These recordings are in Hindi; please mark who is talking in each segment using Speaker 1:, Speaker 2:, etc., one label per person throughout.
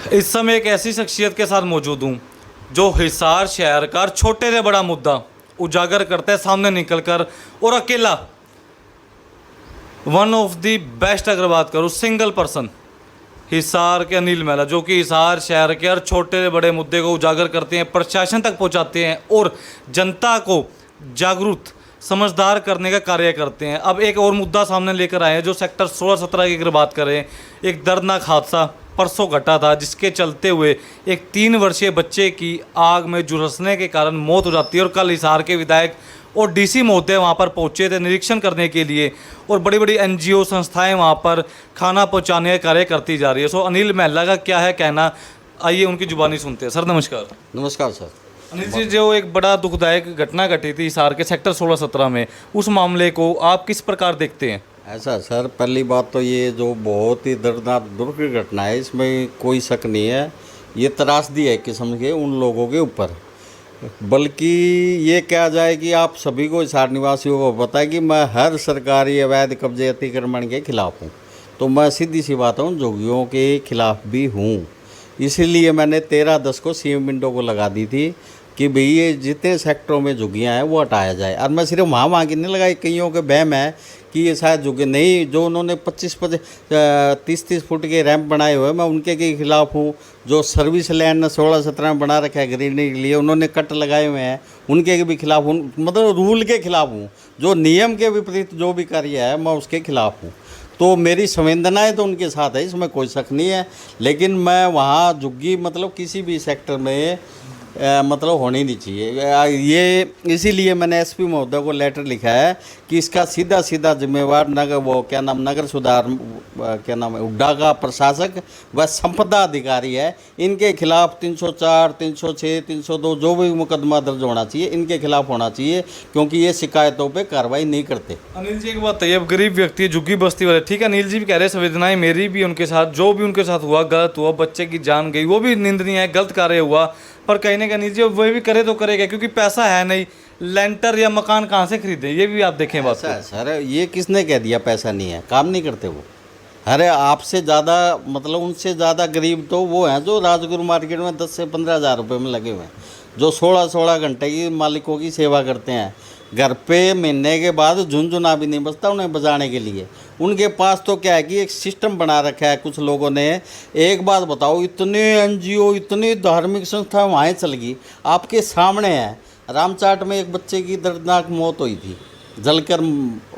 Speaker 1: इस समय एक ऐसी शख्सियत के साथ मौजूद हूँ जो हिसार शहर का छोटे से बड़ा मुद्दा उजागर करता है सामने निकलकर, और अकेला वन ऑफ द बेस्ट अगर बात करूँ सिंगल पर्सन हिसार के अनिल महिला, जो कि हिसार शहर के हर छोटे से बड़े मुद्दे को उजागर करते हैं, प्रशासन तक पहुंचाते हैं और जनता को जागरूक समझदार करने का कार्य करते हैं। अब एक और मुद्दा सामने लेकर आए हैं जो सेक्टर 16-17 की अगर बात करें, एक दर्दनाक हादसा परसों घटा था जिसके चलते हुए एक 3 वर्षीय बच्चे की आग में झुलसने के कारण मौत हो जाती है। और कल हिसार के विधायक और डीसी महोदय वहाँ पर पहुँचे थे निरीक्षण करने के लिए, और बड़ी बड़ी एनजीओ संस्थाएं वहाँ पर खाना पहुँचाने का कार्य करती जा रही है। सो अनिल महिला का क्या है कहना, आइए उनकी जुबानी सुनते हैं। सर नमस्कार।
Speaker 2: नमस्कार सर।
Speaker 1: अनिल जी, जो एक बड़ा दुखदायक घटना घटी थी हिसार के सेक्टर 16-17 में, उस मामले को आप किस प्रकार देखते हैं?
Speaker 2: ऐसा सर, पहली बात तो ये जो बहुत ही दर्दनाक दुर्घटना है, इसमें कोई शक नहीं है। ये त्रासदी है किस्म के उन लोगों के ऊपर, बल्कि ये कहा जाए कि आप सभी को हिसार निवासियों को पता है कि मैं हर सरकारी अवैध कब्जे अतिक्रमण के खिलाफ हूँ। तो मैं सीधी सी बात हूँ, जोगियों के खिलाफ भी हूँ। इसीलिए मैंने 13/10 को सीएम विंडो को लगा दी थी कि भाई ये जितने सेक्टरों में झुग्गियाँ हैं वो हटाया जाए। और मैं सिर्फ वहाँ की नहीं लगाई, कईयों के बहम है कि ये शायद झुग्गे नहीं, जो उन्होंने 25-30 फुट के रैंप बनाए हुए मैं उनके के खिलाफ हूँ। जो सर्विस लैंड 16-17 में बना रखा है ग्रीनरी के लिए, उन्होंने कट लगाए हुए हैं, उनके भी खिलाफ हूँ। मतलब रूल के खिलाफ हूँ, जो नियम के विपरीत जो भी कार्य है मैं उसके खिलाफ हूँ। तो मेरी संवेदनाएं तो उनके साथ है, इसमें कोई शक नहीं है। लेकिन मैं वहाँ झुग्गी मतलब किसी भी सेक्टर में मतलब होनी नहीं चाहिए। ये इसीलिए मैंने एसपी महोदय को लेटर लिखा है कि इसका सीधा सीधा जिम्मेवार नगर सुधार हुड्डा का प्रशासक व संपदा अधिकारी है। इनके खिलाफ 304, 306, 302 जो भी मुकदमा दर्ज होना चाहिए इनके खिलाफ होना चाहिए, क्योंकि ये शिकायतों पे कार्रवाई नहीं करते।
Speaker 1: अनिल जी एक बात है, अब गरीब व्यक्ति झुग्गी बस्ती वाले, ठीक है, अनिल जी भी कह रहे हैं संवेदनाएं मेरी भी उनके साथ, जो भी उनके साथ हुआ गलत हुआ, बच्चे की जान गई, वो भी निंदनीय है, गलत कार्य हुआ। पर कहीं ना कहीं जी वही भी करे तो करेगा, क्योंकि पैसा है नहीं, लेंटर या मकान कहाँ से खरीदे, ये भी आप देखें बात
Speaker 2: है। सर ये किसने कह दिया पैसा नहीं है? काम नहीं करते वो। अरे आपसे ज़्यादा मतलब उनसे ज़्यादा गरीब तो वो हैं जो राजगुरु मार्केट में 10 से 15 हज़ार रुपये में लगे हुए हैं, जो 16-16 घंटे की मालिकों की सेवा करते हैं। घर पे महीने के बाद झुनझुना भी नहीं बजता उन्हें बजाने के लिए। उनके पास तो क्या है कि एक सिस्टम बना रखा है कुछ लोगों ने। एक बात बताओ, इतने एनजीओ इतनी धार्मिक संस्था वहाँ चल गई, आपके सामने है। रामचाट में एक बच्चे की दर्दनाक मौत हुई थी, जलकर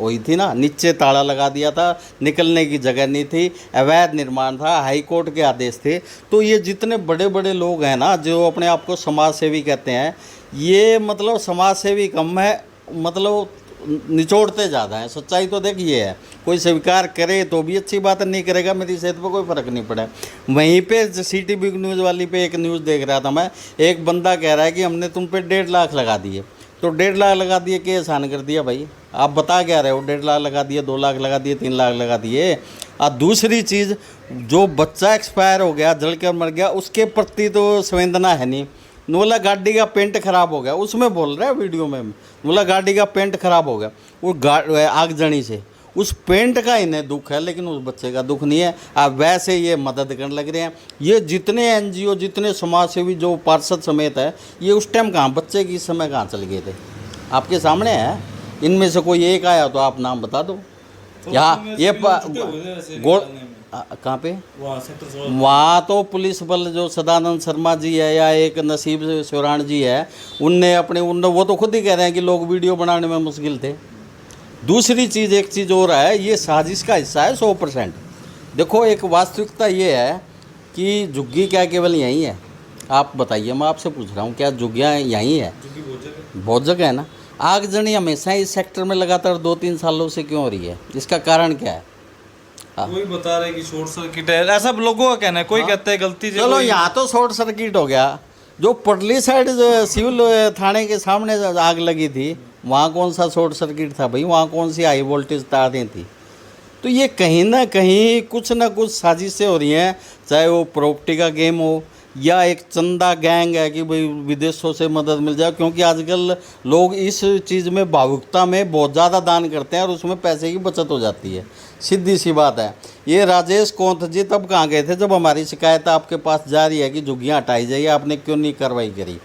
Speaker 2: हुई थी ना, नीचे ताला लगा दिया था, निकलने की जगह नहीं थी, अवैध निर्माण था, हाई कोर्ट के आदेश थे। तो ये जितने बड़े बड़े लोग हैं ना जो अपने आप को समाज सेवी कहते हैं, ये मतलब समाज सेवी कम है, मतलब निचोड़ते ज़्यादा हैं। सच्चाई तो देखिए है, कोई स्वीकार करे तो भी अच्छी बात है, नहीं करेगा मेरी सेहत पर कोई फ़र्क नहीं पड़ा। वहीं पे सिटी न्यूज़ वाली पे एक न्यूज़ देख रहा था मैं, एक बंदा कह रहा है कि हमने तुम पे 1.5 लाख लगा दिए। तो 1.5 लाख लगा दिए, क्या एहसान कर दिया भाई? आप बता क्या रहे हो? 1.5 लाख लगा दिए, 2 लाख लगा दिए, 3 लाख लगा दिए। और दूसरी चीज़, जो बच्चा एक्सपायर हो गया, जल कर मर गया, उसके प्रति तो संवेदना है नहीं। बोला गाड़ी का पेंट खराब हो गया, उसमें बोल रहा है वीडियो में, बोला गाड़ी का पेंट खराब हो गया वो आगजनी से, उस पेंट का इन्हें दुख है लेकिन उस बच्चे का दुख नहीं है। अब वैसे ये मदद करने लग रहे हैं। ये जितने एनजीओ जितने समाज सेवी जो पार्षद समेत है, ये उस टाइम कहाँ बच्चे की इस समय कहाँ चल गए थे? आपके सामने है। इनमें से कोई एक आया तो आप नाम बता दो। यहाँ ये कहाँ पे? वहाँ तो पुलिस बल जो सदानंद शर्मा जी है या एक नसीब शिवराण जी है, उनने वो तो खुद ही कह रहे हैं कि लोग वीडियो बनाने में मुश्किल थे। दूसरी चीज़, एक चीज़ और है, ये साजिश का हिस्सा है 100%। देखो एक वास्तविकता ये है कि झुग्गी क्या केवल यहीं है? आप बताइए, मैं आपसे पूछ रहा हूँ, क्या झुग्गियाँ यहीं है? बहुत जगह है ना। आगजनी हमेशा इस सेक्टर में लगातार 2-3 सालों से क्यों हो रही है? इसका कारण क्या है?
Speaker 1: कोई बता रहे कि शॉर्ट सर्किट है, ऐसा लोगों का कहना है। कोई कहता है गलती से।
Speaker 2: चलो यहाँ तो शॉर्ट सर्किट हो गया, जो पटली साइड सिविल थाने के सामने आग लगी थी, वहाँ कौन सा शॉर्ट सर्किट था भाई? वहाँ कौन सी हाई वोल्टेज तारें थी? तो ये कहीं ना कहीं कुछ ना कुछ साजिशें हो रही हैं, चाहे वो प्रॉपर्टी का गेम हो, या एक चंदा गैंग है कि भाई विदेशों से मदद मिल जाए, क्योंकि आजकल लोग इस चीज़ में भावुकता में बहुत ज़्यादा दान करते हैं और उसमें पैसे की बचत हो जाती है, सीधी सी बात है। ये राजेश कोंथ जी तब कहाँ गए थे जब हमारी शिकायत आपके पास जा रही है कि झुग्गियाँ हटाई जाइए, आपने क्यों नहीं कार्रवाई करी?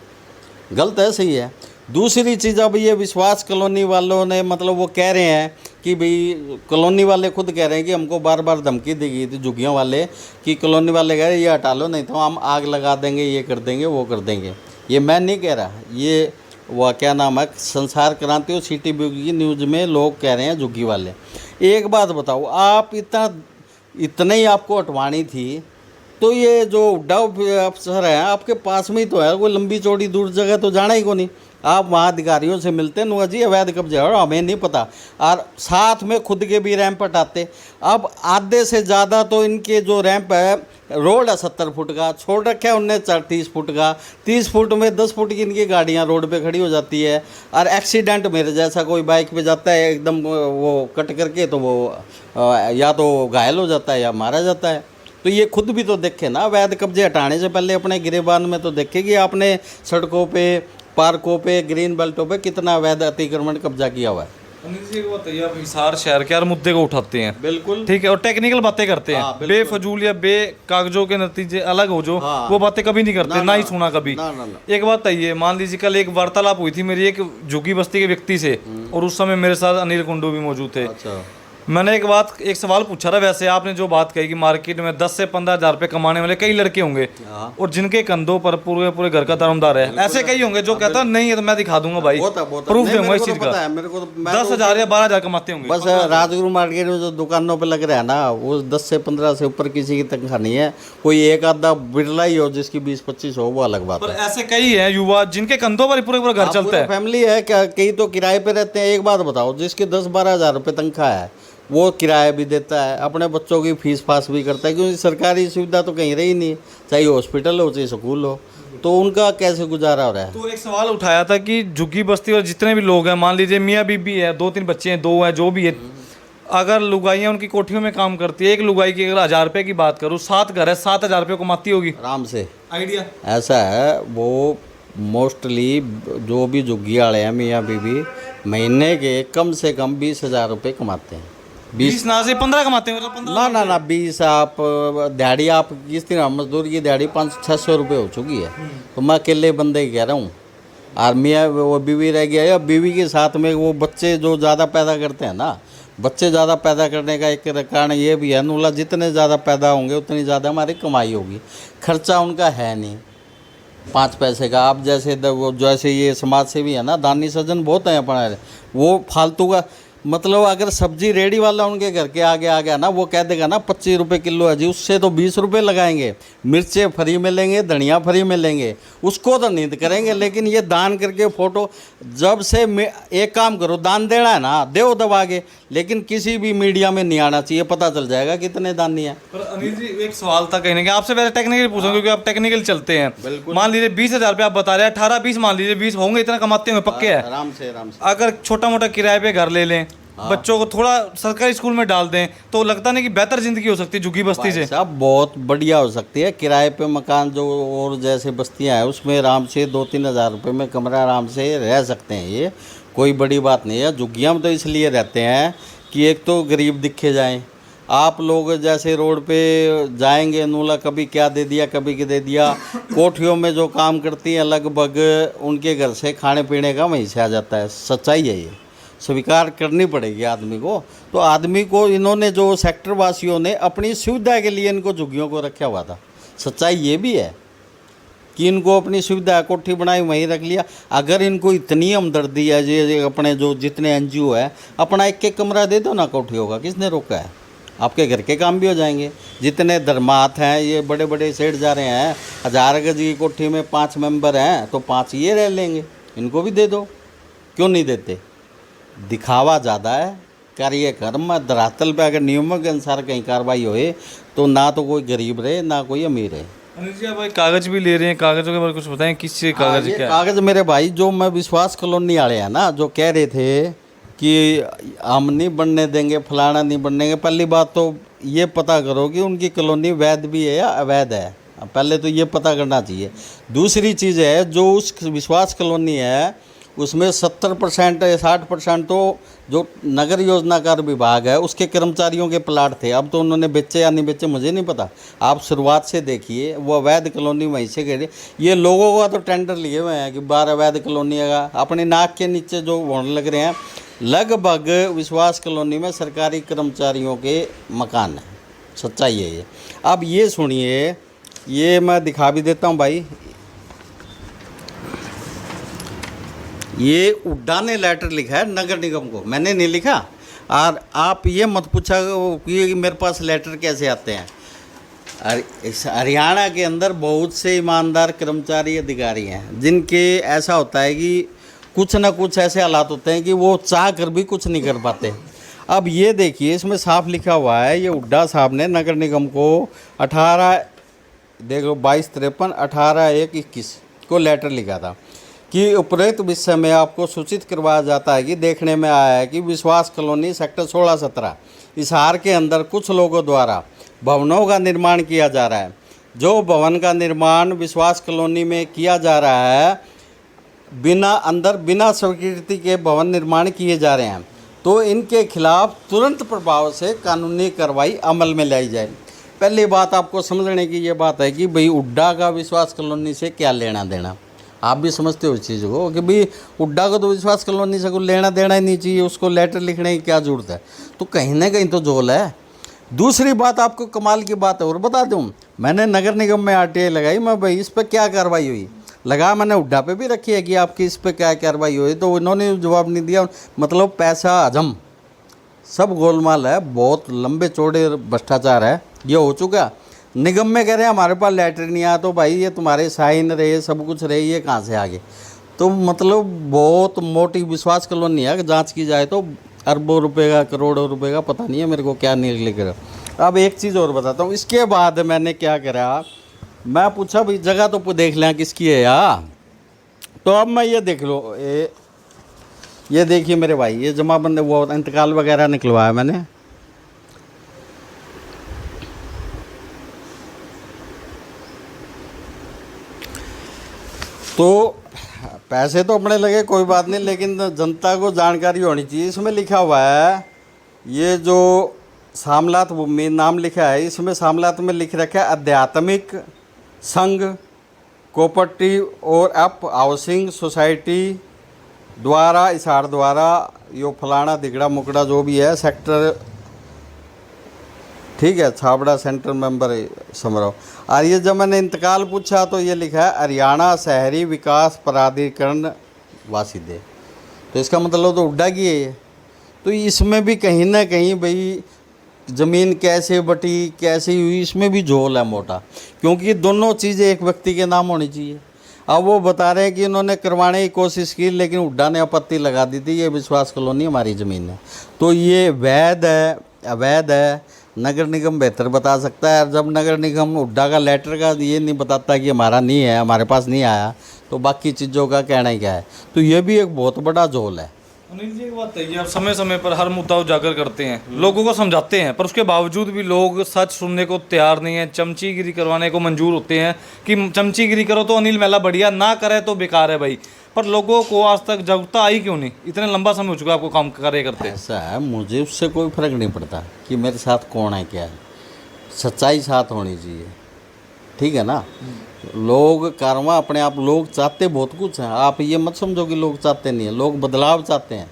Speaker 2: गलत है, सही है। दूसरी चीज़, अब ये विश्वास कॉलोनी वालों ने मतलब वो कह रहे हैं कि भाई कॉलोनी वाले खुद कह रहे हैं कि हमको बार बार धमकी दी गई थी झुग्गियों वाले, कि कॉलोनी वाले कह रहे हैं ये हटा लो नहीं तो हम आग लगा देंगे, ये कर देंगे, वो कर देंगे। ये मैं नहीं कह रहा, ये वह क्या नाम है, संसार क्रांति और CTV की न्यूज़ में लोग कह रहे हैं झुग्गी वाले। एक बात बताओ, आप इतने ही आपको हटवानी थी तो ये जो डव अफसर है आपके पास में ही तो है, कोई लंबी चौड़ी दूर जगह तो जाना ही को नहीं। आप वहाँ अधिकारियों से मिलते नुआ जी अवैध कब्जे और हमें नहीं पता, और साथ में खुद के भी रैंप हटाते। अब आधे से ज़्यादा तो इनके जो रैंप है, रोड है 70 फुट का, छोड़ रखा है उनने 30 फुट का, 30 फुट में 10 फुट की इनकी गाड़ियाँ रोड पे खड़ी हो जाती है। और एक्सीडेंट मेरे जैसा कोई बाइक पे जाता है एकदम वो कट करके, तो वो या तो घायल हो जाता है या मारा जाता है। तो ये खुद भी तो देखे ना, अवैध कब्जे हटाने से पहले अपने गिरेबान में तो देखे कि आपने सड़कों पे, पार्कों पे, ग्रीन बेल्टों पे कितना अवैध अतिक्रमण कब्जा किया हुआ है।
Speaker 1: अनिल जी को बताइए, आप हिसार शहर के हर मुद्दे को उठाते हैं,
Speaker 2: बिल्कुल
Speaker 1: ठीक है, और टेक्निकल बातें करते हैं,
Speaker 2: हाँ,
Speaker 1: बेफजूल या बे कागजों के नतीजे अलग हो जो,
Speaker 2: हाँ,
Speaker 1: वो बातें कभी नहीं करते, ना ही सुना कभी।
Speaker 2: ना।
Speaker 1: एक बात बताइए, मान लीजिए कल एक वार्तालाप हुई थी मेरी एक झुग्गी बस्ती के व्यक्ति से, और उस समय मेरे साथ अनिल कुंडू भी मौजूद थे।
Speaker 2: अच्छा।
Speaker 1: मैंने एक सवाल पूछा था, वैसे आपने जो बात कही कि मार्केट में 10 से 15 हज़ार रुपये कमाने वाले कई लड़के होंगे और जिनके कंधों पर पूरे पूरे घर का दारोमदार है, ऐसे कई होंगे जो कहता नहीं है तो मैं दिखा दूंगा भाई, प्रूफ दूंगा इस चीज का।
Speaker 2: मेरे को
Speaker 1: 10,000 या 12,000 कमाते होंगे।
Speaker 2: बस राजगुरु मार्केट में जो दुकानों पे लग रहा है ना, वो 10 से 15 से ऊपर किसी की तनख्वाह नहीं है। कोई एक आधा बिरला ही हो जिसकी 20-25 हो, वो अलग बात
Speaker 1: पर
Speaker 2: है।
Speaker 1: ऐसे कई हैं युवा जिनके कंधों पर पूरे पूरे घर चलता है।
Speaker 2: फैमिली है क्या, कई तो किराए पे रहते हैं। एक बात बताओ, जिसके 10-12 हज़ार रुपये तनख्वाह है वो किराया भी देता है, अपने बच्चों की फीस फास भी करता है, क्योंकि सरकारी सुविधा तो कहीं रही नहीं, चाहे हॉस्पिटल हो चाहे स्कूल हो, तो उनका कैसे गुजारा हो रहा है।
Speaker 1: तो एक सवाल उठाया था कि झुग्गी बस्ती और जितने भी लोग हैं, मान लीजिए मियाँ बीबी है, 2-3 बच्चे हैं, 2 हैं, जो भी है, अगर लुगाइयाँ उनकी कोठियों में काम करती है, एक लुगाई की अगर 1,000 रुपये की बात करूँ, 7 घर है, 7,000 रुपये कमाती होगी
Speaker 2: आराम से।
Speaker 1: आइडिया
Speaker 2: ऐसा है, वो मोस्टली जो भी झुग्गी वाले हैं मियाँ बीबी, महीने के कम से कम 20,000 रुपये कमाते हैं।
Speaker 1: 20 ना से 15 कमाते हैं, मतलब 15।
Speaker 2: ना 20। आप दिहाड़ी, आप किस तरह मजदूर की दिहाड़ी 500-600 रुपये हो चुकी है, तो मैं अकेले बंदे ही कह रहा हूँ। और मियाँ वो बीवी रह गया, या बीवी के साथ में वो बच्चे जो ज़्यादा पैदा करते हैं ना, बच्चे ज़्यादा पैदा करने का एक कारण ये भी है नूला, जितने ज़्यादा पैदा होंगे उतनी ज़्यादा हमारी कमाई होगी। खर्चा उनका है नहीं 5 पैसे का। आप जैसे ये समाज सेवी है ना, दानी सज्जन बहुत हैं अपना, वो फालतू का मतलब अगर सब्जी रेडी वाला उनके घर के आगे आ गया ना, वो कह देगा ना 25 रुपये किलो है जी, उससे तो 20 रुपये लगाएंगे। मिर्चें फ्री में लेंगे, धनिया फ्री में लेंगे, उसको तो नहीं करेंगे। लेकिन ये दान करके फ़ोटो, जब से एक काम करो, दान देना है ना दो दबा के, लेकिन किसी भी मीडिया में नहीं आना चाहिए, पता चल जाएगा कितने दानी है।
Speaker 1: पर अनिल जी एक सवाल था कहीं ना कहीं आपसे, वैसे टेक्निकल पूछूं क्योंकि आप टेक्निकल चलते हैं। मान लीजिए 20,000 रुपये आप बता रहे हैं, 18-20 मान लीजिए 20 होंगे, इतना कमाते होंगे पक्के है।
Speaker 2: आराम से
Speaker 1: अगर छोटा मोटा किराए पे घर ले लें, बच्चों को थोड़ा सरकारी स्कूल में डाल दें, तो लगता नहीं कि बेहतर जिंदगी हो सकती है झुग्गी बस्ती से?
Speaker 2: सब बहुत बढ़िया हो सकती है। किराए पे मकान जो और जैसे बस्तियां हैं उसमें आराम से 2-3 हज़ार रुपये में कमरा आराम से रह सकते हैं, ये कोई बड़ी बात नहीं है। झुग्गियाँ में तो इसलिए रहते हैं कि एक तो गरीब दिखे जाएं। आप लोग जैसे रोड पे जाएंगे नूला, कभी क्या दे दिया कभी क्या दे दिया। कोठियों में जो काम करती हैं लगभग उनके घर से खाने पीने का वहीं से आ जाता है। सच्चाई है, ये स्वीकार करनी पड़ेगी आदमी को। तो आदमी को इन्होंने जो सेक्टर वासियों ने अपनी सुविधा के लिए इनको झुग्गियों को रखा हुआ था। सच्चाई ये भी है कि इनको अपनी सुविधा कोठी बनाई वहीं रख लिया। अगर इनको इतनी हमदर्दी है, ये अपने जो जितने NGO है, अपना एक कमरा दे दो ना कोठी होगा, किसने रोका है? आपके घर के काम भी हो जाएंगे। जितने धर्मात हैं, ये बड़े बड़े सेठ जा रहे हैं, 1000 गज की कोठी में 5 मेंबर हैं, तो 5 ये रह लेंगे, इनको भी दे दो। क्यों नहीं देते? दिखावा ज़्यादा है, कार्यक्रम धरातल पे अगर नियमों के अनुसार कहीं कार्रवाई होए तो ना तो कोई गरीब रहे ना कोई अमीर रहे।
Speaker 1: अनिल जी आप भाई कागज भी ले रहे हैं, कागजों के बारे में कुछ बताएं, किस चीज़ कागज क्या है?
Speaker 2: कागज मेरे भाई जो मैं विश्वास कॉलोनी वाले हैं ना, जो कह रहे थे कि हम नहीं बनने देंगे, फलाना नहीं बनने देंगे। पहली बात तो ये पता करो कि उनकी कॉलोनी वैध भी है या अवैध है। पहले तो ये पता करना चाहिए। दूसरी चीज़ है, जो उस विश्वास कॉलोनी है उसमें 70% या 60% तो जो नगर योजनाकार विभाग है उसके कर्मचारियों के प्लाट थे। अब तो उन्होंने बेचे या नहीं बेचे मुझे नहीं पता, आप शुरुआत से देखिए। वो अवैध कॉलोनी वहीं से गए, ये लोगों का तो टेंडर लिए हुए हैं कि 12 अवैध कॉलोनी का अपने नाक के नीचे जो होने लग रहे हैं। लगभग विश्वास कॉलोनी में सरकारी कर्मचारियों के मकान हैं, सच्चाई है ये। अब ये सुनिए, ये मैं दिखा भी देता हूँ भाई। ये उड्डा ने लेटर लिखा है नगर निगम को, मैंने नहीं लिखा। और आप ये मत पूछा कि मेरे पास लेटर कैसे आते हैं। इस हरियाणा के अंदर बहुत से ईमानदार कर्मचारी अधिकारी हैं जिनके ऐसा होता है कि कुछ ना कुछ ऐसे हालात होते हैं कि वो चाह कर भी कुछ नहीं कर पाते। अब ये देखिए, इसमें साफ लिखा हुआ है, ये उड्डा साहब ने नगर निगम को 22/53/18/1/21 को लेटर लिखा था कि उपरोक्त विषय में आपको सूचित करवाया जाता है कि देखने में आया है कि विश्वास कॉलोनी सेक्टर 16-17 हिसार के अंदर कुछ लोगों द्वारा भवनों का निर्माण किया जा रहा है। जो भवन का निर्माण विश्वास कॉलोनी में किया जा रहा है बिना स्वीकृति के भवन निर्माण किए जा रहे हैं, तो इनके खिलाफ तुरंत प्रभाव से कानूनी कार्रवाई अमल में लाई जाए। पहली बात आपको समझने की ये बात है कि भाई उड्डा का विश्वास कॉलोनी से क्या लेना देना। आप भी समझते हो इस चीज़ को कि भाई उड्डा को तो विश्वास कॉलोनी से कोई लेना देना ही नहीं चाहिए, उसको लेटर लिखने की क्या जरूरत है। तो कहीं ना कहीं तो झोल है। दूसरी बात आपको कमाल की बात है और बता दूं, मैंने नगर निगम में RTI लगाई, मैं भाई इस पर क्या कार्रवाई हुई लगा, मैंने उड्डा पे भी रखी है कि आपकी इस पर क्या कार्रवाई हुई, तो उन्होंने जवाब नहीं दिया। मतलब पैसा हजम सब गोलमाल है, बहुत लंबे चौड़े भ्रष्टाचार है ये हो चुका। निगम में कह रहे हैं हमारे पास लेटर नहीं आया, तो भाई ये तुम्हारे साइन रहे सब कुछ रहे, ये कहाँ से आगे। तो मतलब बहुत मोटी विश्वास कॉलोनी है, जांच की जाए तो अरबों रुपए का करोड़ों रुपए का पता नहीं है मेरे को क्या निकले कर। अब एक चीज़ और बताता हूँ, इसके बाद मैंने क्या करा, मैं पूछा भाई जगह तो देख लें किसकी है यार। तो अब मैं ये देख लो, ये देखिए मेरे भाई, ये जमाबंद वो इंतकाल वगैरह निकलवाया मैंने। तो पैसे तो अपने लगे कोई बात नहीं, लेकिन जनता को जानकारी होनी चाहिए। इसमें लिखा हुआ है, ये जो शामलात भूमि नाम लिखा है, इसमें शामलात में लिख रखा है आध्यात्मिक संघ कोऑपरेटिव और अप हाउसिंग सोसाइटी द्वारा हिसार द्वारा यो फलाना दिगड़ा मुकड़ा जो भी है सेक्टर, ठीक है, छाबड़ा सेंटर मेंबर समराव। और ये जब मैंने इंतकाल पूछा तो ये लिखा है हरियाणा शहरी विकास प्राधिकरण वासीदे, तो इसका मतलब तो उड्डा की है ये। तो इसमें भी कहीं ना कहीं भाई ज़मीन कैसे बटी कैसे हुई, इसमें भी झोल है मोटा, क्योंकि दोनों चीज़ें एक व्यक्ति के नाम होनी चाहिए। अब वो बता रहे हैं कि इन्होंने करवाने की कोशिश की, लेकिन उड्डा ने आपत्ति लगा दी थी, ये विश्वास कॉलोनी हमारी ज़मीन है। तो ये वैध है अवैध है, नगर निगम बेहतर बता सकता है। और जब नगर निगम उड्डा का लेटर का ये नहीं बताता कि हमारा नहीं है, हमारे पास नहीं आया, तो बाकी चीज़ों का कहना ही क्या है। तो ये भी एक बहुत बड़ा झोल है।
Speaker 1: अनिल जी एक बात है, आप समय समय पर हर मुद्दा उजागर करते हैं, लोगों को समझाते हैं, पर उसके बावजूद भी लोग सच सुनने को तैयार नहीं है, चमचीगिरी करवाने को मंजूर होते हैं कि चमचीगिरी करो तो अनिल मेला बढ़िया, ना करे तो बेकार है भाई। पर लोगों को आज तक जागरूकता आई क्यों नहीं? इतने लंबा समय हो चुका आपको काम कार्य करते।
Speaker 2: ऐसा है, मुझे उससे कोई फर्क नहीं पड़ता कि मेरे साथ कौन है क्या है, सच्चाई साथ होनी चाहिए, ठीक है ना। लोग कारवा अपने आप, लोग चाहते बहुत कुछ हैं, आप ये मत समझो कि लोग चाहते नहीं है, लोग बदलाव चाहते हैं,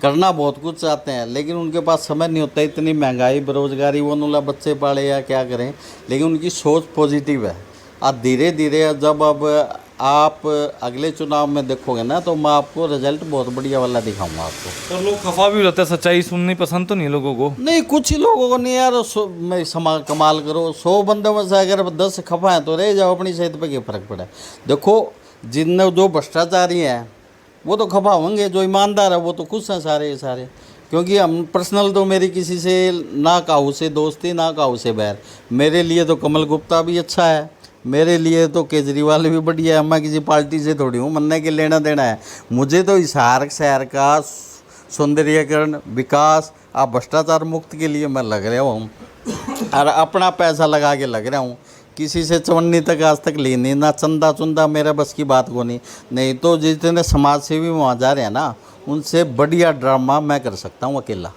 Speaker 2: करना बहुत कुछ चाहते हैं, लेकिन उनके पास समय नहीं होता। इतनी महंगाई बेरोजगारी, वो नूला बच्चे पाले या क्या करें, लेकिन उनकी सोच पॉजिटिव है। अब धीरे धीरे जब अब आप अगले चुनाव में देखोगे ना, तो मैं आपको रिजल्ट बहुत बढ़िया वाला दिखाऊंगा आपको।
Speaker 1: तो लोग खफा भी रहते हैं, सच्चाई सुननी पसंद तो नहीं है लोगों को।
Speaker 2: नहीं, कुछ ही लोगों को नहीं यार, कमाल करो, 100 बंदों में से अगर 10 खफा हैं तो रह जाओ, अपनी सेहत पे क्या फ़र्क पड़ा है। देखो जिनने जो भ्रष्टाचारी हैं वो तो खफा होंगे, जो ईमानदार है वो तो खुश हैं सारे सारे, क्योंकि हम पर्सनल तो मेरी किसी से ना काहू से दोस्ती ना काहू से बैर। मेरे लिए तो कमल गुप्ता भी अच्छा है, मेरे लिए तो केजरीवाल भी बढ़िया है, मैं किसी पार्टी से थोड़ी हूँ, मरने के लेना देना है। मुझे तो हिसार शहर का सौंदर्यीकरण विकास आप भ्रष्टाचार मुक्त के लिए मैं लग रहा हूँ और अपना पैसा लगा के लग रहा हूँ किसी से चवन्नी तक आज तक ली नहीं, ना चंदा चुंदा, मेरा बस की बात को नहीं। नहीं तो जितने समाज सेवी वहाँ जा रहे हैं ना, उनसे बढ़िया ड्रामा मैं कर सकता हूँ अकेला,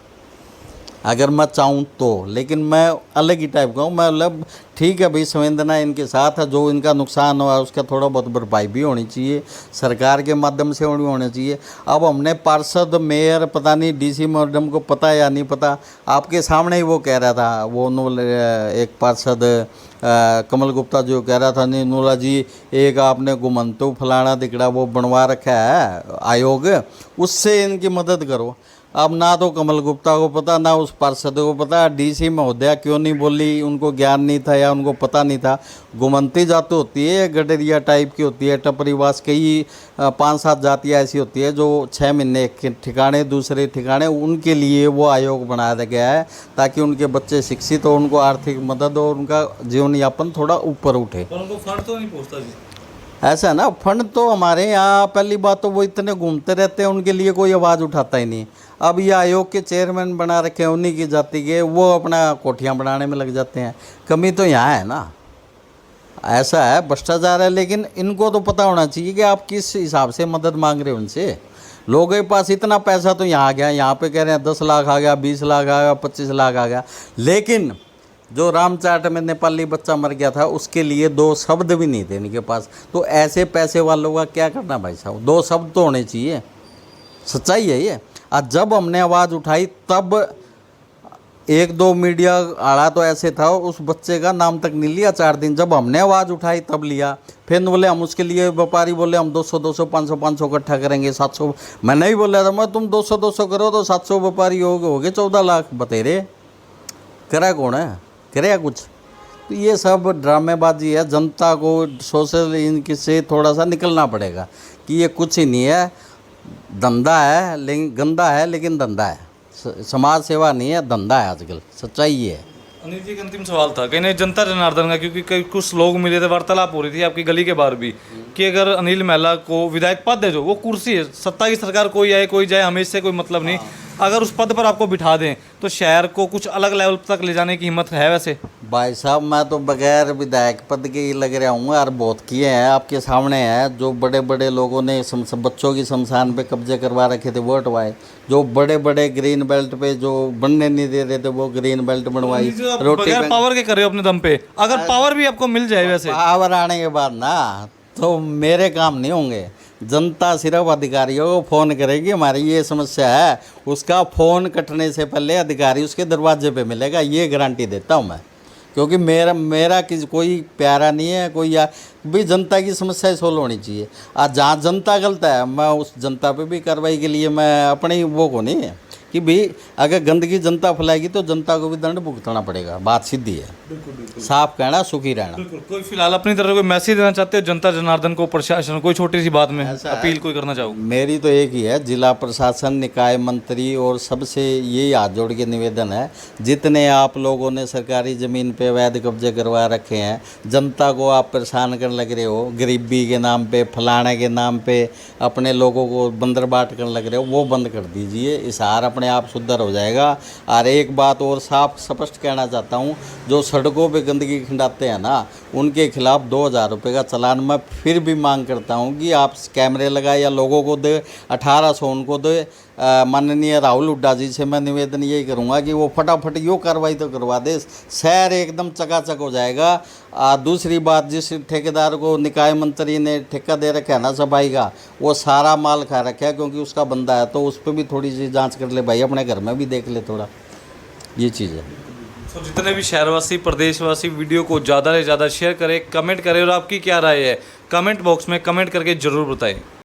Speaker 2: अगर मैं चाहूँ तो। लेकिन मैं अलग ही टाइप का हूँ। मैं मतलब ठीक है भाई, संवेदना इनके साथ है, जो इनका नुकसान हुआ उसका थोड़ा बहुत भरपाई भी होनी चाहिए, सरकार के माध्यम से होनी चाहिए। अब हमने पार्षद, मेयर, पता नहीं डीसी मैडम को पता या नहीं पता, आपके सामने ही वो कह रहा था, वो एक पार्षद कमल गुप्ता जो कह रहा था, नहीं नूला जी एक आपने गुमंतु फलाना दिकड़ा वो बनवा रखा है आयोग, उससे इनकी मदद करो। अब ना तो कमल गुप्ता को पता, ना उस पार्षद को पता, डीसी महोदया क्यों नहीं बोली, उनको ज्ञान नहीं था या उनको पता नहीं था। गुमंती जाति होती है, गडरिया टाइप की होती है, टपरीवास, कई 5-7 जातियाँ ऐसी होती है जो 6 महीने एक ठिकाने दूसरे ठिकाने, उनके लिए वो आयोग बनाया गया है ताकि उनके बच्चे शिक्षित हो, उनको आर्थिक मदद हो, उनका जीवन यापन थोड़ा ऊपर उठे।
Speaker 1: पर उनको फंड तो नहीं पहुँचता जी।
Speaker 2: ऐसा है ना, फंड तो हमारे यहाँ पहली बात तो वो इतने घूमते रहते हैं, उनके लिए कोई आवाज़ उठाता ही नहीं। अब ये आयोग के चेयरमैन बना रखे हैं उन्हीं की जाति के, वो अपना कोठियाँ बनाने में लग जाते हैं। कमी तो यहाँ है ना, ऐसा है, भ्रष्टाचार है। लेकिन इनको तो पता होना चाहिए कि आप किस हिसाब से मदद मांग रहे हो उनसे। लोगों के पास इतना पैसा तो यहाँ आ गया, यहाँ पे कह रहे हैं 10 लाख आ गया, 20 लाख आ गया, 25 लाख आ गया, लेकिन जो रामचाट में नेपाली बच्चा मर गया था उसके लिए 2 शब्द भी नहीं थे इनके पास। तो ऐसे पैसे वालों का क्या करना भाई साहब, 2 शब्द तो होने चाहिए। सच्चाई है ये। आज जब हमने आवाज़ उठाई तब 1-2 मीडिया आड़ा तो ऐसे था, उस बच्चे का नाम तक नहीं लिया 4 दिन। जब हमने आवाज़ उठाई तब लिया। फिर बोले हम उसके लिए, व्यापारी बोले हम 200 500 इकट्ठा करेंगे, 700। मैं नहीं बोल रहा था, मैं तुम 200 करो तो 700 व्यापारी हो गए 14 लाख। बतेरे करा कौन है, करे कुछ? तो ये सब ड्रामेबाजी है। जनता को सोशल इनके से थोड़ा सा निकलना पड़ेगा कि ये कुछ ही नहीं है, धंधा है, लेकिन गंदा है, लेकिन धंधा है। समाज सेवा नहीं है, धंधा है आजकल। सच्चाई ये है।
Speaker 1: अनिल जी, एक अंतिम सवाल था, कहीं नहीं जनता जनार्दन का, क्योंकि कई कुछ लोग मिले थे, वार्तालाप हो रही थी आपकी गली के बाहर भी, कि अगर अनिल महिला को विधायक पद है, जो वो कुर्सी है, सत्ता की सरकार कोई आए कोई जाए, हमें इससे कोई मतलब नहीं, अगर उस पद पर आपको बिठा दें तो शहर को कुछ अलग लेवल तक ले जाने की हिम्मत है वैसे?
Speaker 2: भाई साहब मैं तो बगैर विधायक पद के ही लग रहा हूँ और बहुत किए हैं, आपके सामने है। जो बड़े बड़े लोगों ने बच्चों की शमशान पे कब्जे करवा रखे थे वो हटवाए, जो बड़े बड़े ग्रीन बेल्ट पे जो बनने नहीं दे रहे थे वो ग्रीन बेल्ट बनवाई।
Speaker 1: रोटी पावर के कर रहे हो अपने दम पे, अगर पावर भी आपको मिल जाए वैसे?
Speaker 2: पावर आने के बाद ना तो मेरे काम नहीं होंगे। जनता सिर्फ अधिकारियों को फ़ोन करेगी, हमारी ये समस्या है, उसका फ़ोन कटने से पहले अधिकारी उसके दरवाजे पे मिलेगा, ये गारंटी देता हूँ मैं। क्योंकि मेरा किसी कोई प्यारा नहीं है कोई, या भी जनता की समस्या सोल्व होनी चाहिए। आज जहाँ जनता गलत है मैं उस जनता पे भी कार्रवाई के लिए मैं अपनी वो को नहीं है कि भाई अगर गंदगी जनता फैलाएगी तो जनता को भी दंड भुगतना पड़ेगा। बात सीधी है, साफ कहना, सुखी रहना।
Speaker 1: कोई फिलहाल अपनी तरफ कोई मैसेज देना चाहते हो जनता जनार्दन को, प्रशासन, कोई छोटी सी बात में अपील कोई करना चाहोगे?
Speaker 2: मेरी तो एक ही है, जिला प्रशासन, निकाय मंत्री और सबसे यही हाथ जोड़ के निवेदन है, जितने आप लोगों ने सरकारी ज़मीन पे अवैध कब्जे करवा रखे हैं, जनता को आप परेशान करने लग रहे हो, गरीबी के नाम पे, फलाने के नाम पे अपने लोगों को बंदर बाट करने लग रहे हो, वो बंद कर दीजिए। इशार अपने आप सुधर हो जाएगा। और एक बात और साफ स्पष्ट कहना चाहता हूँ, जो सड़कों पे गंदगी खिंडाते हैं ना, उनके खिलाफ 2000 रुपये का चालान मैं फिर भी मांग करता हूँ कि आप कैमरे लगाए या लोगों को दे, 1800 उनको दे। माननीय राहुल हुड्डा जी से मैं निवेदन यही करूँगा कि वो फटाफट यो कार्रवाई तो करवा दे, शहर एकदम चकाचक हो जाएगा। दूसरी बात, जिस ठेकेदार को निकाय मंत्री ने ठेका दे रखा है ना सफाई का, वो सारा माल खा रखा है, क्योंकि उसका बंदा है, तो उस पर भी थोड़ी सी जांच कर ले भाई, अपने घर में भी देख ले थोड़ा, ये चीज़ है।
Speaker 1: तो जितने भी शहरवासी, प्रदेशवासी वीडियो को ज़्यादा से ज़्यादा शेयर करें, कमेंट करें, और आपकी क्या राय है कमेंट बॉक्स में कमेंट करके ज़रूर बताएं।